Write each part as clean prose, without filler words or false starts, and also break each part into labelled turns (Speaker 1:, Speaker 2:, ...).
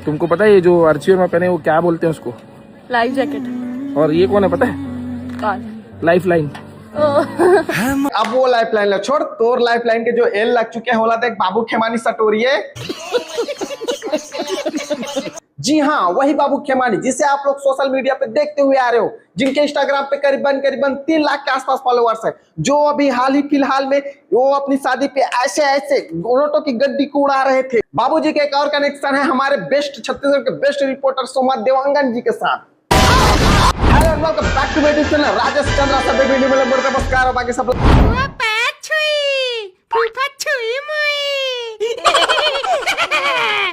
Speaker 1: तुमको पता है ये जो आर्चियर में पहने वो क्या बोलते हैं उसको?
Speaker 2: Life jacket.
Speaker 1: और ये कौन है पता है?
Speaker 2: कौन?
Speaker 1: Life line.
Speaker 3: अब वो लाइफ लाइन छोड़, तोर लाइफ लाइन के जो एल लग चुके हैं होला देख बाबू खेमानी सटोरिए। जी हाँ, वही बाबू खेमानी जिसे आप लोग सोशल मीडिया पे देखते हुए आ रहे हो, जिनके इंस्टाग्राम पे करीबन 3 लाख के आसपास फॉलोअर्स है, जो अभी हाल ही फिलहाल में वो अपनी शादी पे ऐसे ऐसे गोरोटो की गड्डी को उड़ा रहे थे। बाबूजी के एक और कनेक्शन है हमारे बेस्ट छत्तीसगढ़ के बेस्ट रिपोर्टर सोमा देवांगन जी के साथ। Hello and welcome back to my YouTube channel Rajesh Chandra. सब वीडियो में नमस्कार और बाकी सब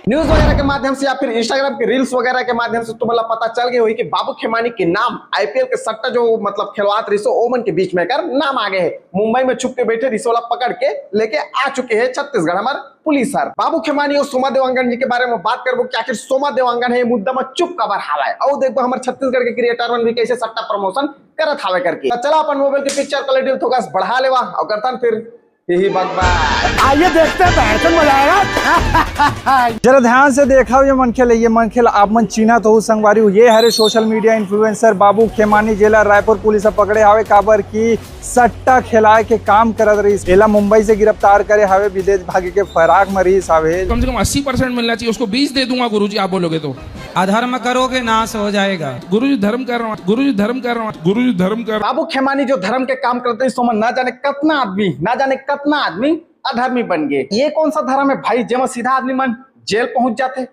Speaker 3: न्यूज वगैरह के माध्यम से या फिर इंस्टाग्राम के रील्स वगैरह के माध्यम से तुम्हें पता चल गई हुई कि बाबू खेमानी के नाम आईपीएल के सट्टा जो मतलब खिलवात रिसो ओमन के बीच में कर नाम आ गए हैं। मुंबई में छुप के बैठे रिसोला पकड़ के लेके आ चुके हैं छत्तीसगढ़ हमारे पुलिस सर। बाबू खेमानी और सोमा देवांगन जी के बारे में बात करबो कि आखिर सोमा देवांगन है मुद्दा में चुप कबर हावा है और देखो हमारे छत्तीसगढ़ के क्रिएटर मन भी कैसे सट्टा प्रमोशन करत हावे करके। तो चला अपन मोबाइल की पिक्चर क्वालिटी थोड़ा बढ़ा लेवा और करतन फिर यही बकवास।
Speaker 4: आइए देखते हैं, बैठन मजा आएगा। जरा ध्यान से देखा ये मनखेल आप मन चीना तो संगवारी ये हरे सोशल मीडिया इन्फ्लुएंसर बाबू खेमानी जेला रायपुर पुलिस पकड़े हावे काबर की सट्टा खिलाए के काम करत रही। एला मुंबई से गिरफ्तार करे हावे, विदेश भागे के फराक मरीज हावे।
Speaker 1: कम से कम 80% मिलना चाहिए, उसको 20 दे दूंगा गुरुजी आप बोलोगे तो।
Speaker 5: अधर्म करोगे नाश हो जाएगा।
Speaker 1: गुरुजी धर्म कर रहा हूँ, गुरुजी धर्म कर रहा हूँ, गुरुजी धर्म कर।
Speaker 3: बाबू खेमानी जो धर्म के काम करते हैं सोमन ना जाने कितना आदमी अधर्मी बन गए। ये कौन सा धर्म है भाई जेमा सीधा आदमी मन जेल पहुंच जाते।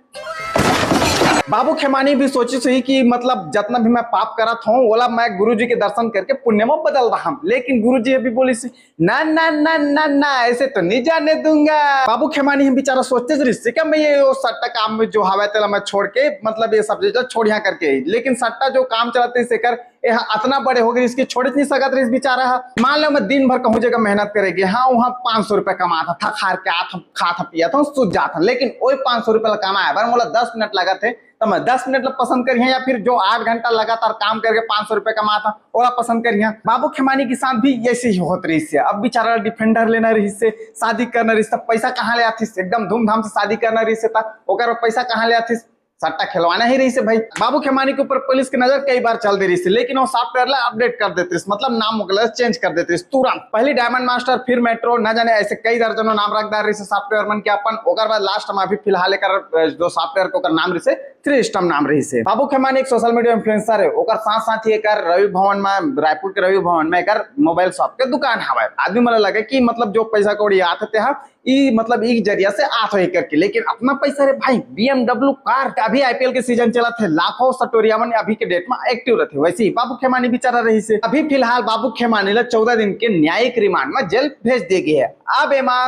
Speaker 3: बाबू खेमानी भी सोचे सही कि मतलब जितना भी मैं पाप करत हूँ ओला मैं गुरुजी के दर्शन करके पुण्य में बदल रहा हूँ, लेकिन गुरुजी अभी बोली ना ना ना ना ना ऐसे तो नहीं जाने दूंगा। बाबू खेमानी हम बेचारा सोचते रिश्ते क्या मैं ये सट्टा काम में जो हवा तेला मैं छोड़ के मतलब ये सब चीज छोड़िया करके, लेकिन सट्टा जो काम चलाते से कर इतना बड़े हो गए इसकी छोड़ नहीं सकत रही बेचारा। मान लो मैं दिन भर कहूँ जगह मेहनत करेगी, हाँ वहाँ 500 रुपए कमाता था, खार के आता खा था पिया था सूझ जाता, लेकिन वही 500 रुपए कमाया बार मोला 10 मिनट लगा थे तो मैं 10 मिनट पसंद करिए, या फिर जो 8 घंटा लगातार काम करके 500 रुपए कमाता ओला पसंद करिए। बाबू खेमानी के साथ भी ऐसे ही होत रही से। अब बेचारा डिफेंडर लेना रही से, शादी करना रही से, पैसा कहाँ ले आती, एकदम धूमधाम से शादी करना रही से, पैसा कहाँ ले आती, सट्टा खिलवाना ही रही से भाई। बाबू खेमानी के ऊपर पुलिस की नजर कई बार चल दे रही थी, लेकिन वो सॉफ्टवेयर ला अपडेट कर देते, मतलब नाम वगैरह चेंज कर देते तुरंत। पहले डायमंड मास्टर फिर मेट्रो न जाने ऐसे कई दर्जनों नाम रख रही से सॉफ्टवेयर मन के अपन। ओकर बाद लास्ट में अभी फिलहाल जो सॉफ्टवेयर को नाम रही से 3 स्टम नाम रही से। बाबू खेमानी एक सोशल मीडिया इन्फ्लुएंसर है, ओकर साथ ही एक रवि भवन में रायपुर के रवि भवन में एक मोबाइल शॉप के दुकान हवा। आदमी मन लगे कि मतलब जो पैसा कौड़ी आते हैं मतलब एक जरिया से आत हो करके, लेकिन अपना पैसा रे भाई BMW कार। अभी आईपीएल के सीजन चला थे, लाखों सटोरिया मन अभी के डेट में एक्टिव रहते। वैसे ही बाबू खेमानी बेचारा रही से। अभी फिलहाल बाबू खेमानी ला 14 दिन के न्यायिक रिमांड में जेल भेज दी गई है। अब एमा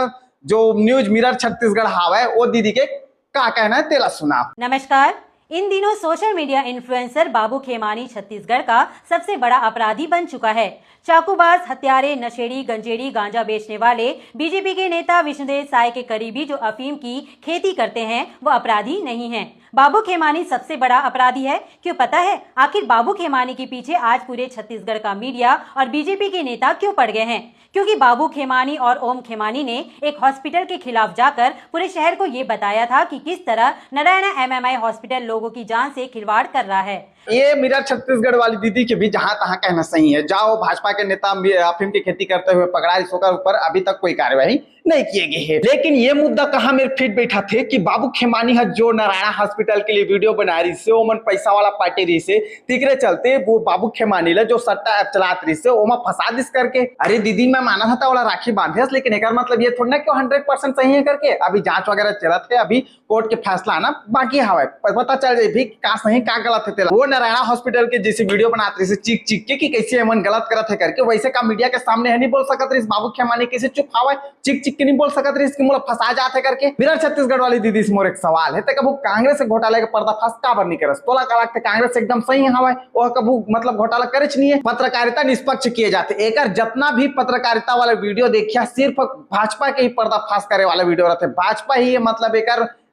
Speaker 3: जो न्यूज मिरर छत्तीसगढ़ हावा वो दीदी के का कहना है तेला सुना।
Speaker 6: नमस्कार। इन दिनों सोशल मीडिया इन्फ्लुएंसर बाबू खेमानी छत्तीसगढ़ का सबसे बड़ा अपराधी बन चुका है। चाकूबाज, हत्यारे, नशेड़ी, गंजेड़ी, गांजा बेचने वाले बीजेपी के नेता विष्णुदेव साय के करीबी जो अफीम की खेती करते हैं वो अपराधी नहीं हैं। बाबू खेमानी सबसे बड़ा अपराधी है। क्यों पता है? आखिर बाबू खेमानी के पीछे आज पूरे छत्तीसगढ़ का मीडिया और बीजेपी के नेता क्यों पड़ गए हैं? क्योंकि बाबू खेमानी और ओम खेमानी ने एक हॉस्पिटल के खिलाफ जाकर पूरे शहर को ये बताया था कि किस तरह नारायणा MMI हॉस्पिटल लोगों की जान से खिलवाड़ कर रहा है।
Speaker 3: ये मेरा छत्तीसगढ़ वाली दीदी के भी जहां तहां कहना सही है। जाओ भाजपा के नेता अफीम की खेती करते हुए पकड़ा इसके ऊपर अभी तक कोई कार्रवाई नहीं किए गए है। लेकिन ये मुद्दा कहाँ मेरे फीट बैठा थे कि बाबू खेमानी है जो नारायणा हॉस्पिटल के लिए वीडियो बना रही से, ओमन पैसा वाला पार्टी रही से, तिकरे चलते वो बाबू खेमानी ला जो सट्टा ऐप चलात रही से ओमा फंसा दिस करके। अरे दीदी मैं माना था वाला राखी बांधे, लेकिन एक मतलब ये थोड़ा ना कि 100% सही है करके। अभी जांच वगैरह चलत है, अभी कोर्ट के फैसला आना बाकी हवा, पता चल जाए भी का सही का गलत है तेरा। वो नारायणा हॉस्पिटल के जैसे वीडियो बनाते रही से चीख के कि कैसे मन गलत करत है करके, वैसे का मीडिया के सामने है नहीं बोल सकत रही। बाबू खेमानी कैसे चुप हवा चीख के नहीं बोल सकत रही कि मोला फंसा जाते करके। मेरा छत्तीसगढ़ वाली दीदी से मोर एक सवाल है, कबू कांग्रेस के घोटाले के पर्दाफाश काबर नहीं करस? तोला का लगता कांग्रेस एकदम सही हवा और कबू मतलब घोटाला करे नहीं है। पत्रकारिता निष्पक्ष किए जाते, एक जितना भी पत्रकारिता वाला वीडियो देखिया सिर्फ भाजपा के ही पर्दाफाश करे वाला वीडियो रहते। भाजपा ही मतलब एक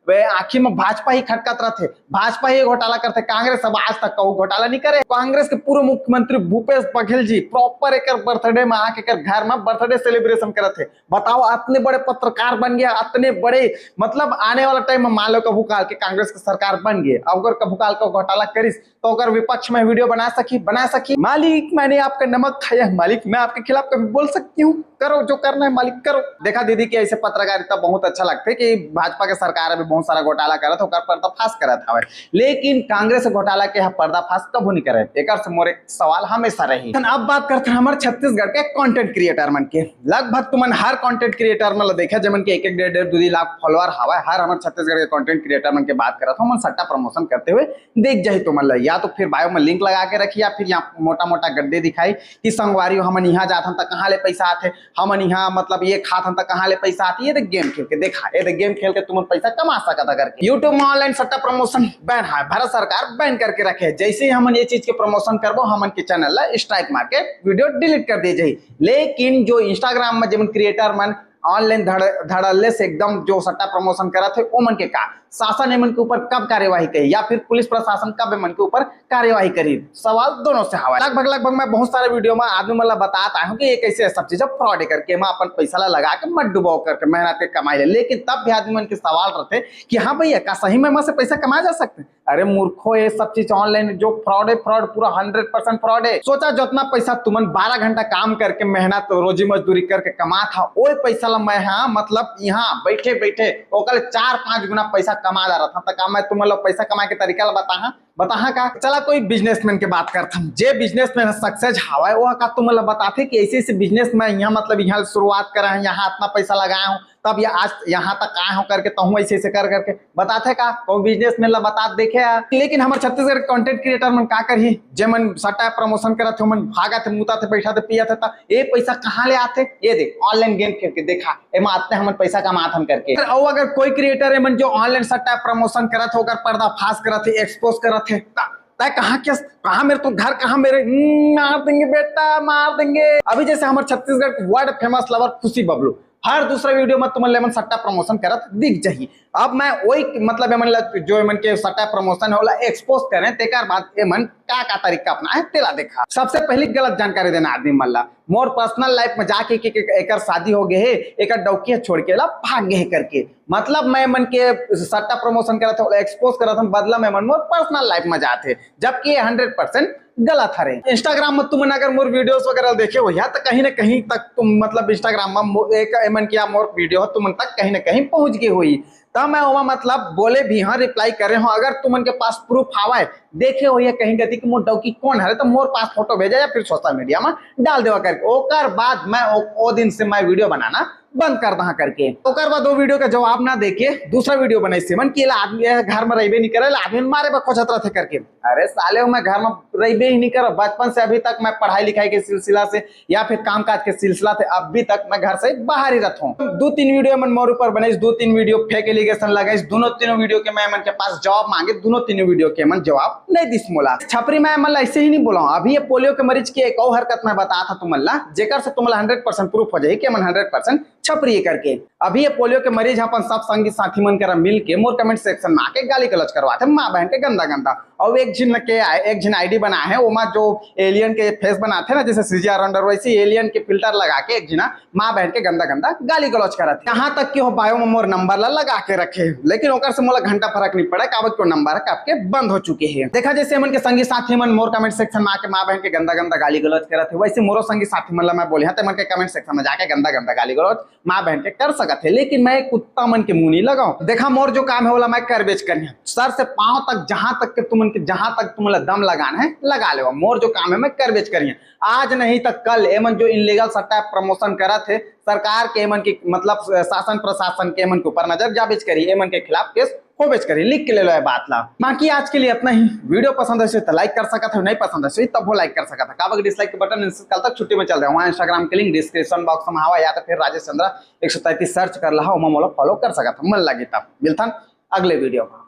Speaker 3: वे आखिर में भाजपा ही खटकत रहते, भाजपा ही घोटाला करते, कांग्रेस अब आज तक कहूँ घोटाला नहीं करे। कांग्रेस के पूर्व मुख्यमंत्री भूपेश बघेल जी प्रॉपर एक बर्थडे में आके घर में बर्थडे सेलिब्रेशन करते। बताओ इतने बड़े पत्रकार बन गया, इतने बड़े मतलब आने वाला टाइम में मान लो कभू काल के कांग्रेस की सरकार बन गई, अगर कभू काल का घोटाला करिस तो अगर विपक्ष में वीडियो बना सकी मालिक मैंने आपका नमक खाया, मालिक मैं आपके खिलाफ कभी बोल सकती हूँ, करो जो करना है मालिक करो। देखा दीदी कि ऐसे पत्रकारिता बहुत अच्छा लगता है कि भाजपा के सरकार अभी बहुत सारा घोटाला करत होकर पर्दाफाश करत हवे, लेकिन कांग्रेस घोटाला के पर्दाफाश कबू नहीं करे। एक से मोर एक सवाल हमेशा रही। अब बात करते हैं हमारे छत्तीसगढ़ के कंटेंट क्रिएटर मन के। लगभग तुमन हर कंटेंट क्रिएटर में देखा जमन के 1-1 1.5 2 लाख फॉलोअर हवा। हर हमारे छत्तीसगढ़ के कंटेंट क्रिएटर मन के बात करत हम सट्टा प्रमोशन करते हुए देख जाही तुमन ल, या तो फिर बायो में लिंक लगा के रखी या फिर यहाँ मोटा मोटा गड्ढे दिखाई कि संगवारी हमन यहाँ जात हन त कहाँ ले पैसा आते, हमन यहाँ मतलब ये खात हन त कहाँ ले पैसा आती। ये देख गेम खेल के देखा, ये देख गेम खेल के तुम पैसा कमा सकता करके। यूट्यूब में ऑनलाइन सट्टा प्रमोशन बैन है, भारत सरकार बैन करके रखे। जैसे ही हमन ये चीज के प्रमोशन करबो हमन के चैनल ला स्ट्राइक मार के वीडियो डिलीट कर दी जाए। लेकिन जो इंस्टाग्राम में जिन क्रिएटर मन ऑनलाइन धड़ल्ले से एकदम जो सट्टा प्रमोशन करा थे वो मन के का शासन एमन के ऊपर कब कार्यवाही करी या फिर पुलिस प्रशासन कब एमन के ऊपर कार्यवाही करी, सवाल दोनों से हवा। लगभग मैं बहुत सारे वीडियो में आदमी मतलब बताता हूँ कि ये कैसे सब चीजें फ्रॉड करके मैं अपन पैसा ला लगा के मत डुबाओ करके मेहनत के कमाई ले। लेकिन तब भी आदमी मन के सवाल रहते कि हाँ भैया का सही में से पैसा कमाया जा सकते। अरे मूर्खो, ये सब चीज ऑनलाइन जो फ्रॉड है, फ्रॉड पूरा 100% फ्रॉड है। सोचा जितना पैसा तुमन 12 घंटा काम करके मेहनत रोजी मजदूरी करके कमा था वो पैसा ला मैं हाँ मतलब यहाँ बैठे बैठे 4-5 गुना पैसा कमा जा रहा था। तो मैं तुम लोग पैसा कमाए के तरीका बता का चला कोई बिजनेसमैन के बात करता हूँ। जे बिजनेसमैन सक्सेस हवा वो का तुम लोग बताते कि ऐसे बिजनेस में यहाँ मतलब यहाँ शुरुआत करा है, यहाँ इतना पैसा लगाया हूँ तब ये आज यहाँ तक आए हो करके तो हूँ ऐसे कर करके बताते का कोई बिजनेसमैन ला बता देखे। लेकिन हमारे छत्तीसगढ़ कंटेंट क्रिएटर मन का करी जे मन सट्टा प्रमोशन करते हो मन भागा थे मुता थे बैठा थे पिया था ये पैसा कहाँ ले आते। ये देख ऑनलाइन गेम खेल के देखा एमा आते हम पैसा कमाथन करके। और अगर कोई क्रिएटर है मन जो ऑनलाइन सट्टा प्रमोशन करत हो पर्दाफाश करत है एक्सपोज करत है कहाँ मेरे तो घर कहाँ मेरे मार देंगे बेटा मार देंगे। अभी जैसे हमारे छत्तीसगढ़ वर्ल्ड फेमस लवर खुशी बबलू हर दूसरा वीडियो में तुम लेमन सट्टा प्रमोशन करत दिख जाही। अब मैं वही मतलब एमन जो एमन के सट्टा प्रमोशन होला एक्सपोज करें तेकर बाद एमन का तरीका अपना है तेला देखा। सबसे पहले गलत जानकारी देना आदमी मल्ला मोर पर्सनल लाइफ में जाके एक शादी हो गए है एक डौकी छोड़ के ला भाग गए करके मतलब मैं मन के सट्टा प्रमोशन करा था एक्सपोज करा था बदला में मन मोर पर्सनल लाइफ में जाते, जबकि ये 100% गलत है। इंस्टाग्राम में तुम अगर मोर वीडियोस वगैरह देखे हो या तो कहीं ना कहीं तक तुम मतलब इंस्टाग्राम में एक एमन किया मोर वीडियो तुम तक कहीं ना कहीं पहुंच गई हुई तब मैं वहाँ मतलब बोले भी हाँ रिप्लाई करे हो। अगर तुम उनके पास प्रूफ आवा है देखे हो या कहीं गति कि मोर डौकी कौन है तो मोर पास फोटो भेजा या फिर सोशल मीडिया में डाल देवा करके ओकर बाद मैं ओ दिन से मैं वीडियो बनाना बंद कर दहा करके। ओकर बाद 2 वीडियो का जवाब ना देके दूसरा वीडियो बनाई से मन कि आदमी घर में रहबे नहीं करे आदमी मारे खोजत रहते करके। अरे साले मैं घर में रहबे ही नहीं कर, बचपन से अभी तक मैं पढ़ाई लिखाई के सिलसिला से या फिर कामकाज के सिलसिला से अभी तक मैं घर से बाहर ही रहता हूँ। 2-3 वीडियो मन मोर ऊपर बनाई 2-3 वीडियो फेक एलिगेशन लगाई, दोनों तीनों वीडियो के मैं मन के पास जवाब मांगे, दोनों तीनों वीडियो के मन जवाब नहीं दिस मोला। छपरी मैं मतलब ऐसे ही नहीं बोला। अभी ये पोलियो के मरीज की एक और हरकत मैं बता था तुमला जेकर से तुमला 100% प्रूफ हो जाए कि मन 100% छपरी करके। अभी ये पोलियो के मरीज अपन सब संगी साथी मन करा मिल के मोर कमेंट सेक्शन में आके गाली गलौज करवाते माँ बहन के गंदा और एक जिन आईडी बना है वो जो एलियन के फेस बनाते ना जैसे सीजीआर अंडर वैसे एलियन के फिल्टर लगा के एक जिना माँ बहन के गंदा गाली गलौज कराते। यहाँ तक कि वो बायो में मोर नंबर ला लगा के रखे, लेकिन ओकर से मोला घंटा फर्क नहीं पड़ा कागज को नंबर आपके बंद हो चुके हैं। देखा जैसे मन के संगी साथी मन मोर कमेंट सेक्शन में आके माँ बहन के गंदा गाली गलौज करते वैसे मोरो संगी साथी मन मैं बोले मन के कमेंट सेक्शन में जाके गंदा गाली गलौज माँ बहन के कर सकते, लेकिन मैं कुत्ता मन के मुंह नहीं लगाऊं। देखा मोर जो काम है बोला मैं कर बेच करनी है सर से पांव तक जहां तक के जहां तक तुम दम लगाना है लगा ले। मोर जो काम है मैं कर बेच करिए आज नहीं तक कल एमन जो इनलीगल सट्टा प्रमोशन करा थे सरकार के एमन की मतलब शासन प्रशासन के एमन के ऊपर नजर जा बेच करिए, एमन के खिलाफ केस हो बेच करिए, लिख के ले लो है बात ला। बाकी आज के लिए इतना ही। वीडियो पसंद है तो लाइक कर सका था, नहीं पसंद है तब वो लाइक कर सका था। काबक डिसलाइक के बटन कल तक छुट्टी में चल रहा है वहाँ इंस्टाग्राम के लिंक डिस्क्रिप्शन बॉक्स में हवा या तो फिर राजेश चंद्रा 133 सर्च कर ला मोला फॉलो कर सका था मन लगे तब मिलता अगले वीडियो में।